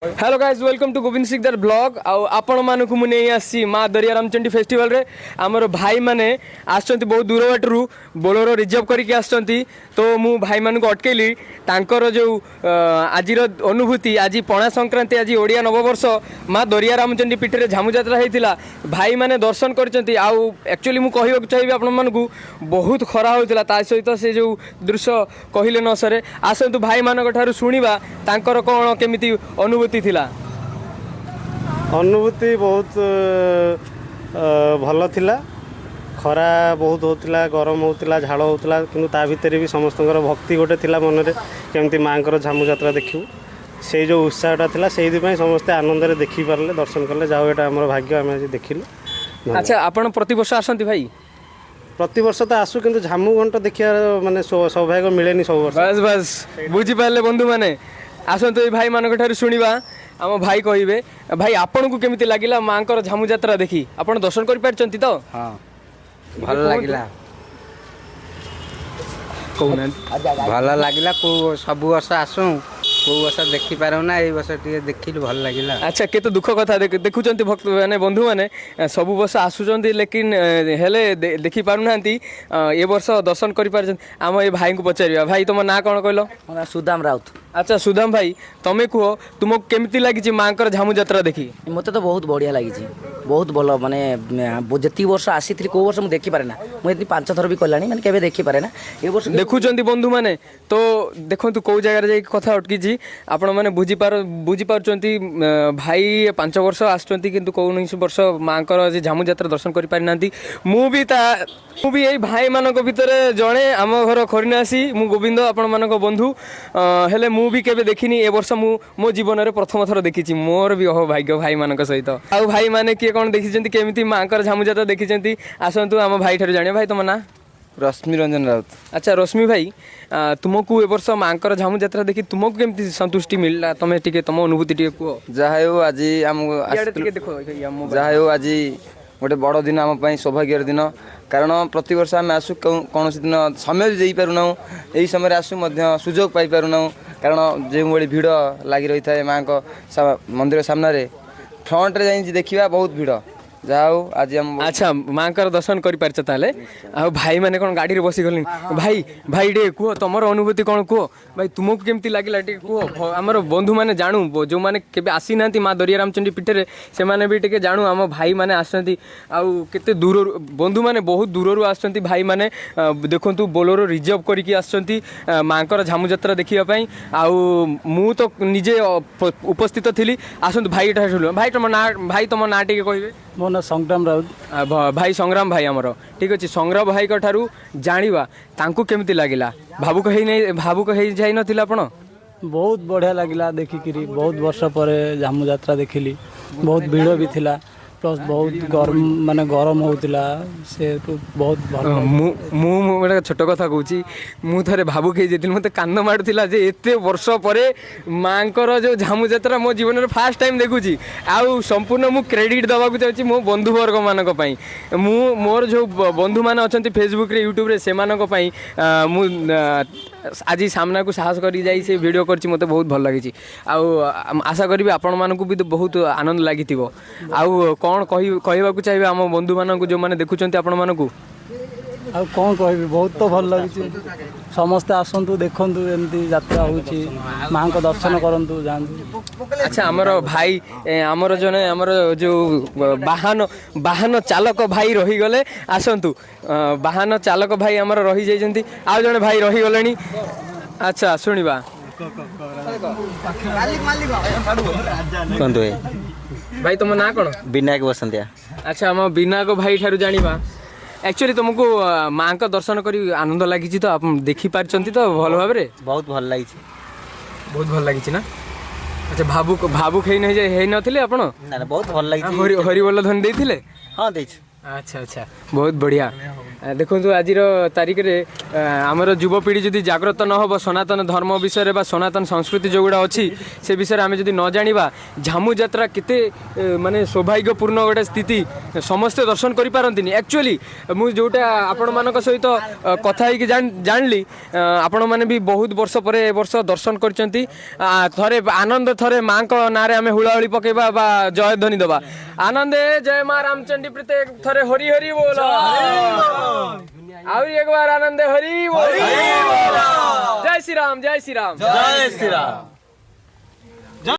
Hello guys welcome to Govind Sikdar blog आपण मानक मुझे नहीं आसी माँ दरिया रामचंडी फेस्टिवल रे आमर भाई माने आसचंती बहुत दूर बाटू बोलोरो रिजर्व करके आसचंती तो मु भाई मानक अटकेली तांकर जो आज अनुभूति आज पणा संक्रांति आज ओडिया नववर्ष माँ दरिया रामचंडी पीठे झामु यात्रा होता भाई माने दर्शन करचंती आउ एक्चुअली मु कहवाक चाहिए आपण मानकू बहुत खरा होता ता सहित से जो दृश्य कहले न सरे आसतु भाई मानक ठारू शुणिबा तांकर कौन केमिति अनुभूति थिला। अनुभूति बहुत भल थिला खरा बहुत होता गरम होता झाड़ होता कि भितर भी समस्त भक्ति गोटे थिला मन में केमती माँ झामु यात्रा देखू से जो उत्साहटा थिला से समस्ते आनंद देखी पारे दर्शन कले जाओ ये आम भाग्य आम आज देखिलु। अच्छा आपण प्रति वर्ष आसंती भाई? प्रति वर्ष तो आसू कि झामु घंट देखा माने सौभाग्य मिलेनी सब वर्ष। बस बस बुझी पारे बंधु माने आसतु ये भाई मानक ठारू शुणिबा आम भाई कहिबे भाई आपन को केमिति लागिला माँ झामु यात्रा देखी आपण दर्शन कर पारचंती तो? हाँ भल लागिला भल लागिला को सब वर्ष आसू को वर्ष देखी पारो ना ए वर्ष टिके देखिलु भल लागिला। अच्छा केते दुख कथा देखुचंती भक्त माने बंधु माने सब वर्ष आसुचंती लेकिन हेले देखी पारु नांती ए वर्ष दर्शन करि पारचंती आम ए भाई को पचारिया भाई तुम ना कोन कहलो? सुदाम राउत। अच्छा सुदाम भाई तमे कहो तुमको केमिति लागिची माँ झामु यात्रा देखी? मते तो बहुत बढ़िया लागिची बहुत भल माने जति वर्ष आसी को वर्ष मुझे देखी पारे ना मुझे 5 थर भी कलानी माने केबे देखी पारे ना ए वर्ष देखुचंती बंधु माने तो देखंतु को जगह रे कथा अटकी आपण मैंने बुझी पार्टी भाई 5 वर्ष आसुँच कि कौन वर्ष माँ झामु यात्रा दर्शन कर पारि ना मु भी यही भाई मान भितर जड़े आम घर खरीनासी मु गोविंद आपण मान बंधु हेले मु भी केबे देखिनी ए वर्ष मो जीवन में प्रथम थर देखी मोर भी अहो भाग्य भाई मान सहित आउ भाई मैंने किए कौन देखी केमी माँ झामु यात्रा देखी आसतु आम भाई ठार जाने भाई तुम ना? रश्मि रंजन राउत। अच्छा रश्मि भाई तुमको ए वर्ष माँ झामु यात्रा देखी तुमको केमती संतुष्टि मिलला तमे टिके तुम अनुभूति टिके कुह? जहा हो आज जहा हो आज गोटे बड़ दिन आम सौभाग्यर दिन कारण प्रति वर्ष आम आसू कौन दिन समय दे पारूना यही समय आसू सुजोग पाई पारूना कारण जो भाई भिड़ लगी रही है माँ मंदिर सामने फ्रंट रे जाई देखा बहुत भिड़ जाओ आज हम। अच्छा माँ दर्शन कर पारछ ताले आ भाई माने कौन गाड़ी रे बसी गली भाई भाई डे कुह तुमर अनुभूति कौन कुह भाई तुमको केमती लागिला टे कुह आमर बंधु माने जानू जो माने केबे आसी नांती माँ दरिया रामचंडी पीठे रे से माने भी टिके जानू आम भाई माने आसंती आउ केते दूर बंधु माने बहुत दूररू आसंती भाई माने देखंतु बोलोरो रिजर्व करके आसंती माँ झामु यात्रा देखिया पई आउ मु तो निजे उपस्थित थिली आसंतु भाई ठाठुलो भाई तुम ना टिके कहबे? मो ना संग्राम राउत। भाई संग्राम भाई आमर ठीक अच्छे संग्राम भाई ठारू जानिबा तांकु केमती लागिला भावुक हे जाई नथिला आपण? बहुत बढ़िया लगिला देखिकी बहुत वर्ष पर झामु यात्रा देखिली बहुत भीड़ भी थिला प्लस बहुत गरम माने गरम होतिला से बहुत गोटे छोट कथा कहूँ मु थे भावुक हो मत कान मारुला जे एते वर्ष पर माँ जो झामु यात्रा मो जीवन में फास्ट टाइम देखुची आउ संपूर्ण मु क्रेडिट दवाक चाहिए मो बंधु वर्ग मानक मोर जो बंधु मैंने अच्छा फेसबुक रे यूट्यूब रे से मानक मु आज सामना को साहस कर जाई से वीडियो करछि मते बहुत भल लगी आशा करी आपण मानक भी बहुत आनंद लगी आउ कौन कहवाक चाहिए आम बंधु मानक जो मैंने देखुं आपण मानक आ कौन कह बहुत तो भल लगी समस्ते आसतु देखु एमती यात्रा होची माँ को दर्शन करंतु जानतु। अच्छा आमर भाई आमर जने आमर जो वाहन चालक भाई रही गले आसतु वाहन चालक भाई आमर रही जाइछन्ती आ जने भाई रही गलेनी। अच्छा सुनिबा भाई तुम ना कौन? विनायक बसंतिया। अच्छा आम विनायक भाई ठारू जानिबा एक्चुअली तुमको माँ का दर्शन करी आनंद लगी तो आप देखी पारचंती तो भल भाव बहुत भल लगी बहुत भल लगी ना? अच्छा भावुक है नथिले आपण? ना बहुत भल लगी हरिबोल ध्वनि देथिले? हाँ देछ। अच्छा अच्छा बहुत बढ़िया। देखु आज तारिख में आमर युवपीढ़ी जदि जागृत न हो सनातन धर्म विषय बा सनातन संस्कृति जो गुड़ा अच्छी से विषय आम जदि न जाना झामू यात्रा केते माने सौभाग्यपूर्ण गोटे स्थिति समस्ते दर्शन कर पारती एक्चुअली मुझे जोटा आपण मान सहित कथा ही जानली आपण मैंने भी बहुत वर्ष पर ए वर्ष दर्शन करचंती थरे आनंद थरे माँ को ना आम हुलाहुली पकेबा बा जय ध्वनि दबा आनंदे जय माँ रामचंडी प्रत्येक थरे हरि हरि बोल और एक बार आनंदे हरि बोल जय श्री राम जय श्री राम जय श्री राम।